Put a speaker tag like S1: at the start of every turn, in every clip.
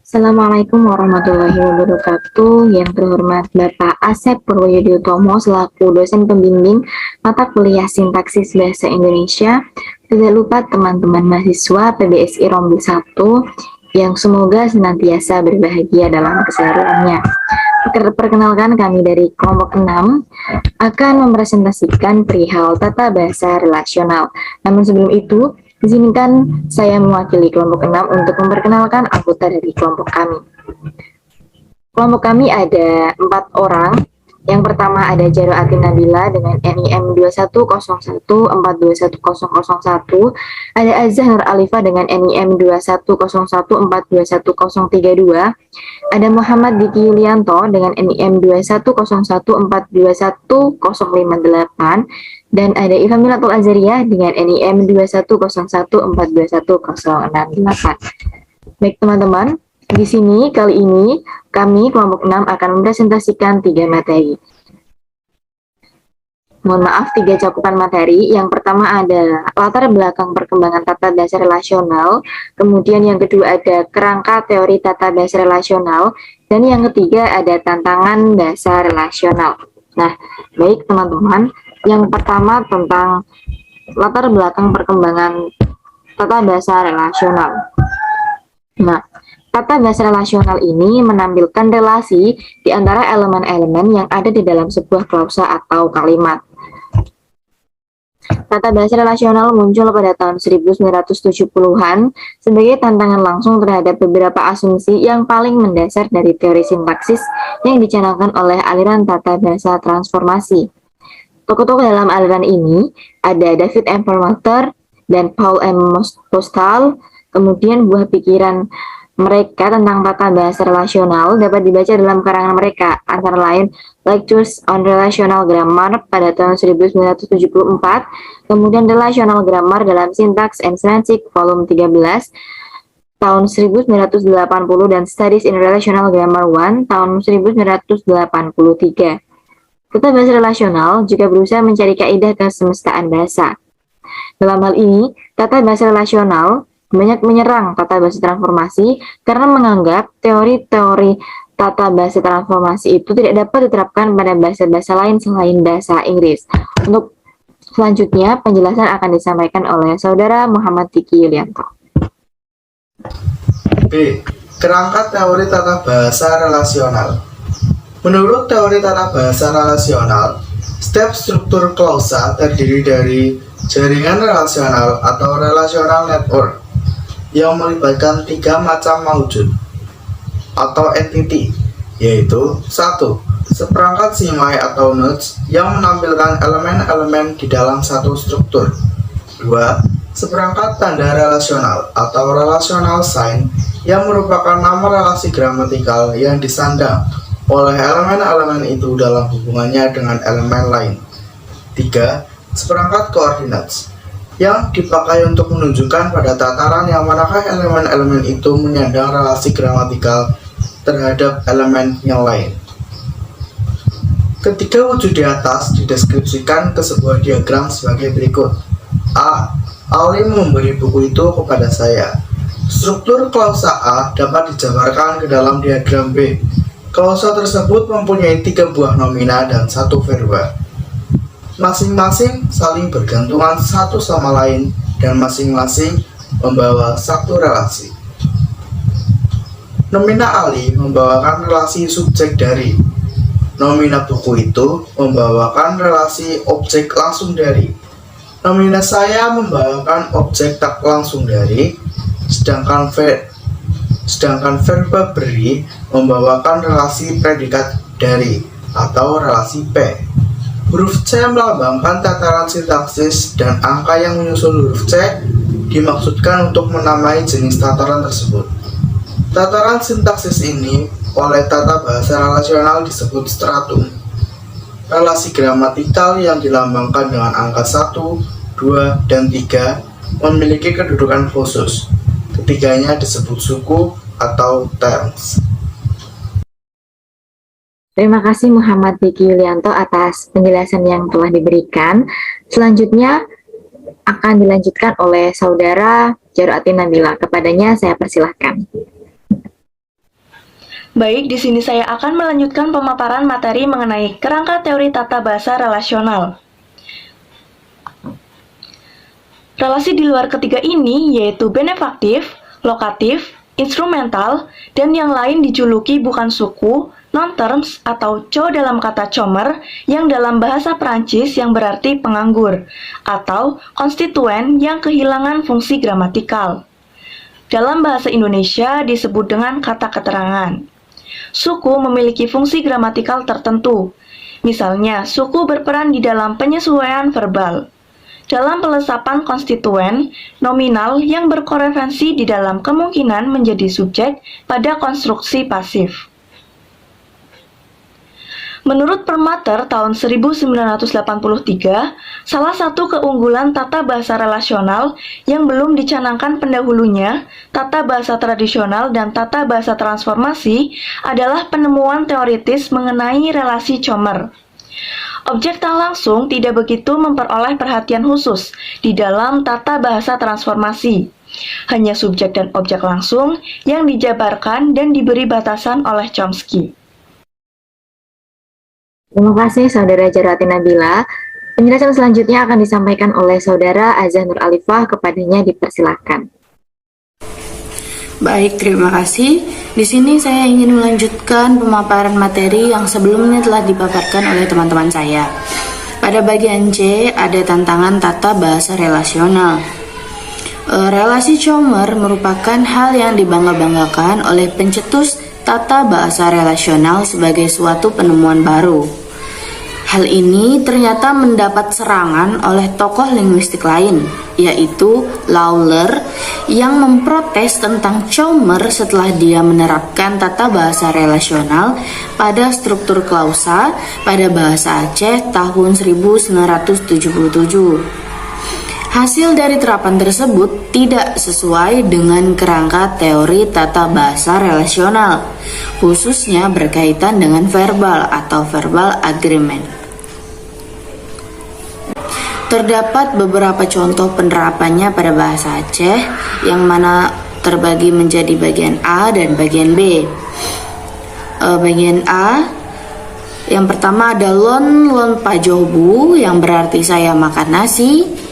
S1: Assalamualaikum warahmatullahi wabarakatuh. Yang terhormat Bapak Asep Purwoyodiutomo selaku dosen pembimbing mata kuliah Sintaksis Bahasa Indonesia. Tidak lupa teman-teman mahasiswa PBSI Rombil 1 yang semoga senantiasa berbahagia dalam kesehariannya. Perkenalkan, kami dari kelompok 6 akan mempresentasikan perihal tata bahasa relasional. Namun sebelum itu, izinkan saya mewakili kelompok 6 untuk memperkenalkan anggota dari kelompok kami. Kelompok kami ada 4 orang. Yang pertama ada Jaro Atin Nabila dengan NIM 2101421001. Ada Azah Nur Alifa dengan NIM 2101421032. Ada Muhammad Diki Yulianto dengan NIM 2101421058. Dan ada Iva Milatul Azariah dengan NIM 2101421068. Baik teman-teman, di sini kali ini kami kelompok 6 akan mempresentasikan 3 materi. Mohon maaf, 3 cakupan materi. Yang pertama ada latar belakang perkembangan tata bahasa relasional, kemudian yang kedua ada kerangka teori tata bahasa relasional, dan yang ketiga ada tantangan bahasa relasional. Nah, baik teman-teman, yang pertama tentang latar belakang perkembangan tata bahasa relasional. Nah, tata bahasa relasional ini menampilkan relasi di antara elemen-elemen yang ada di dalam sebuah klausa atau kalimat. Tata bahasa relasional muncul pada tahun 1970-an sebagai tantangan langsung terhadap beberapa asumsi yang paling mendasar dari teori sintaksis yang dicanangkan oleh aliran tata bahasa transformasi. Tokoh-tokoh dalam aliran ini ada David M. Perlmutter dan Paul M. Postall. Kemudian buah pikiran mereka tentang tata bahasa relasional dapat dibaca dalam karangan mereka, antara lain Lectures on Relational Grammar pada tahun 1974, kemudian Relational Grammar dalam Syntax and Semantics volume 13 tahun 1980, dan Studies in Relational Grammar 1 tahun 1983. Tata bahasa relasional juga berusaha mencari kaidah kesemestaan bahasa. Dalam hal ini, tata bahasa relasional banyak menyerang tata bahasa transformasi karena menganggap teori-teori tata bahasa transformasi itu tidak dapat diterapkan pada bahasa-bahasa lain selain bahasa Inggris. Untuk selanjutnya, penjelasan akan disampaikan oleh Saudara Muhammad Diki Yulianto.
S2: B. Kerangka teori tata bahasa relasional. Menurut teori tata bahasa relasional, setiap struktur klausa terdiri dari jaringan relasional atau relational network yang melibatkan 3 macam maujud atau entity, yaitu 1. Seperangkat simai atau nodes yang menampilkan elemen-elemen di dalam satu struktur. 2. Seperangkat tanda relasional atau relational sign yang merupakan nama relasi gramatikal yang disandang oleh elemen-elemen itu dalam hubungannya dengan elemen lain. 3. Seperangkat coordinates yang dipakai untuk menunjukkan pada tataran yang manakah elemen-elemen itu menyandang relasi gramatikal terhadap elemen yang lain. Ketiga wujud di atas dideskripsikan ke sebuah diagram sebagai berikut. A. Ali memberi buku itu kepada saya. Struktur klausa A dapat dijabarkan ke dalam diagram B. Klausa tersebut mempunyai 3 buah nomina dan 1 verba. Masing-masing saling bergantungan satu sama lain dan masing-masing membawa satu relasi. Nomina Ali membawakan relasi subjek dari. Nomina buku itu membawakan relasi objek langsung dari. Nomina saya membawakan objek tak langsung dari, sedangkan verba beri membawakan relasi predikat dari atau relasi P. Huruf C melambangkan tataran sintaksis dan angka yang menyusul huruf C dimaksudkan untuk menamai jenis tataran tersebut. Tataran sintaksis ini oleh tata bahasa relasional disebut stratum. Relasi gramatikal yang dilambangkan dengan angka 1, 2, dan 3 memiliki kedudukan khusus. Ketiganya disebut suku atau terms.
S1: Terima kasih Muhammad Diki Yulianto atas penjelasan yang telah diberikan. Selanjutnya akan dilanjutkan oleh Saudara Jaro Atin Nabila. Kepadanya saya persilahkan.
S3: Baik, di sini saya akan melanjutkan pemaparan materi mengenai kerangka teori tata bahasa relasional. Relasi di luar ketiga ini yaitu benefaktif, lokatif, instrumental, dan yang lain dijuluki bukan suku, non-terms atau co dalam kata chômeur yang dalam bahasa Perancis yang berarti penganggur, atau konstituen yang kehilangan fungsi gramatikal. Dalam bahasa Indonesia disebut dengan kata keterangan. Suku memiliki fungsi gramatikal tertentu. Misalnya, suku berperan di dalam penyesuaian verbal. Dalam pelesapan konstituen, nominal yang berkoreferensi di dalam kemungkinan menjadi subjek pada konstruksi pasif. Menurut Perlmutter tahun 1983, salah satu keunggulan tata bahasa relasional yang belum dicanangkan pendahulunya, tata bahasa tradisional dan tata bahasa transformasi, adalah penemuan teoritis mengenai relasi chômeur. Objek tak langsung tidak begitu memperoleh perhatian khusus di dalam tata bahasa transformasi. Hanya subjek dan objek langsung yang dijabarkan dan diberi batasan oleh Chomsky.
S1: Terima kasih Saudara Jarati Nabila. Penjelasan selanjutnya akan disampaikan oleh Saudara Azza Nur Alifah, kepadanya dipersilakan.
S4: Baik, terima kasih. Di sini saya ingin melanjutkan pemaparan materi yang sebelumnya telah dipaparkan oleh teman-teman saya. Pada bagian C ada tantangan tata bahasa relasional. Relasi chômeur merupakan hal yang dibangga-banggakan oleh pencetus tata bahasa relasional sebagai suatu penemuan baru. Hal ini ternyata mendapat serangan oleh tokoh linguistik lain, yaitu Lawler, yang memprotes tentang chômeur setelah dia menerapkan tata bahasa relasional pada struktur klausa pada bahasa Aceh tahun 1977. Hasil dari terapan tersebut tidak sesuai dengan kerangka teori tata bahasa relasional, khususnya berkaitan dengan verbal atau verbal agreement. Terdapat beberapa contoh penerapannya pada bahasa Aceh yang mana terbagi menjadi bagian A dan bagian B. Bagian A, yang pertama ada lon pajobu yang berarti saya makan nasi.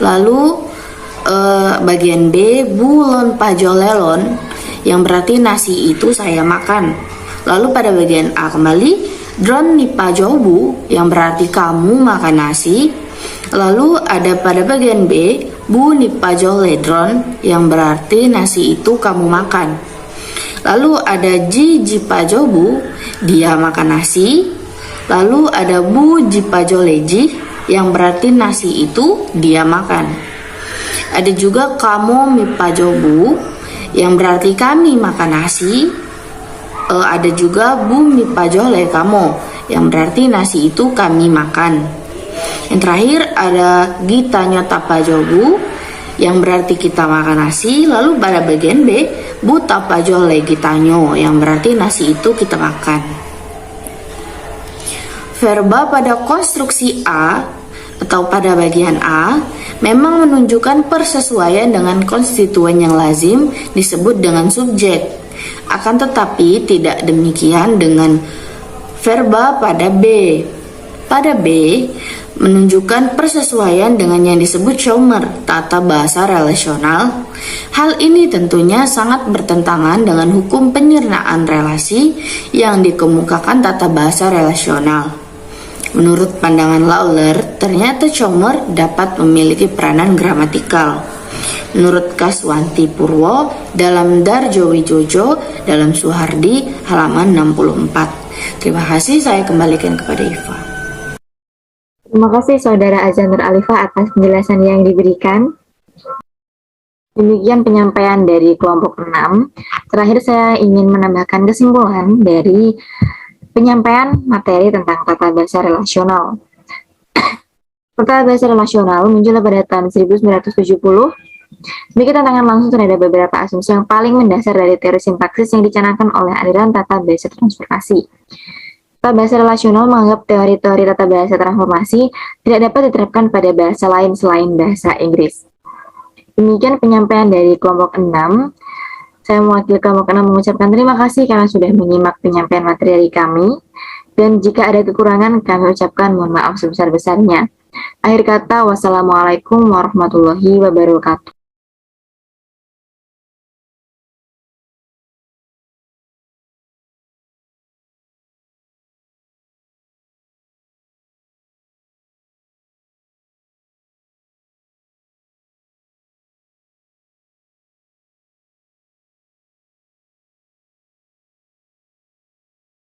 S4: Lalu bagian B, bulon pajolelon yang berarti nasi itu saya makan. Lalu pada bagian A kembali, dron nipajobu yang berarti kamu makan nasi. Lalu ada pada bagian B, bu nipajoledron yang berarti nasi itu kamu makan. Lalu ada ji jipajobu, dia makan nasi. Lalu ada bu jipajoleji yang berarti nasi itu dia makan. Ada juga kamo mipajobu yang berarti kami makan nasi. Ada juga bu mipajole kamo yang berarti nasi itu kami makan. Yang terakhir ada gita nyota pajobu yang berarti kita makan nasi. Lalu pada bagian B, bu tapajole gitanyo yang berarti nasi itu kita makan. Verba pada konstruksi A atau pada bagian A memang menunjukkan persesuaian dengan konstituen yang lazim disebut dengan subjek. Akan tetapi tidak demikian dengan verba pada B. Pada B menunjukkan persesuaian dengan yang disebut chômeur, tata bahasa relasional. Hal ini tentunya sangat bertentangan dengan hukum penyernaan relasi yang dikemukakan tata bahasa relasional. Menurut pandangan Lawler, ternyata chômeur dapat memiliki peranan gramatikal. Menurut Kaswanti Purwo dalam Darjo Wijojo dalam Suhardi halaman 64. Terima kasih, saya kembalikan kepada Iva.
S1: Terima kasih Saudara Azza Nur Alifah atas penjelasan yang diberikan. Demikian penyampaian dari kelompok 6. Terakhir saya ingin menambahkan kesimpulan dari penyampaian materi tentang tata bahasa relasional. Tata bahasa relasional muncul pada tahun 1970 sebagai tantangan langsung terhadap beberapa asumsi yang paling mendasar dari teori sintaksis yang dicanangkan oleh aliran tata bahasa transformasi. Tata bahasa relasional menganggap teori-teori tata bahasa transformasi tidak dapat diterapkan pada bahasa lain selain bahasa Inggris. Demikian penyampaian dari kelompok 6. Saya mewakili kelompok 6 mengucapkan terima kasih karena sudah menyimak penyampaian materi dari kami. Dan jika ada kekurangan, kami ucapkan mohon maaf sebesar-besarnya. Akhir kata, wassalamualaikum warahmatullahi wabarakatuh.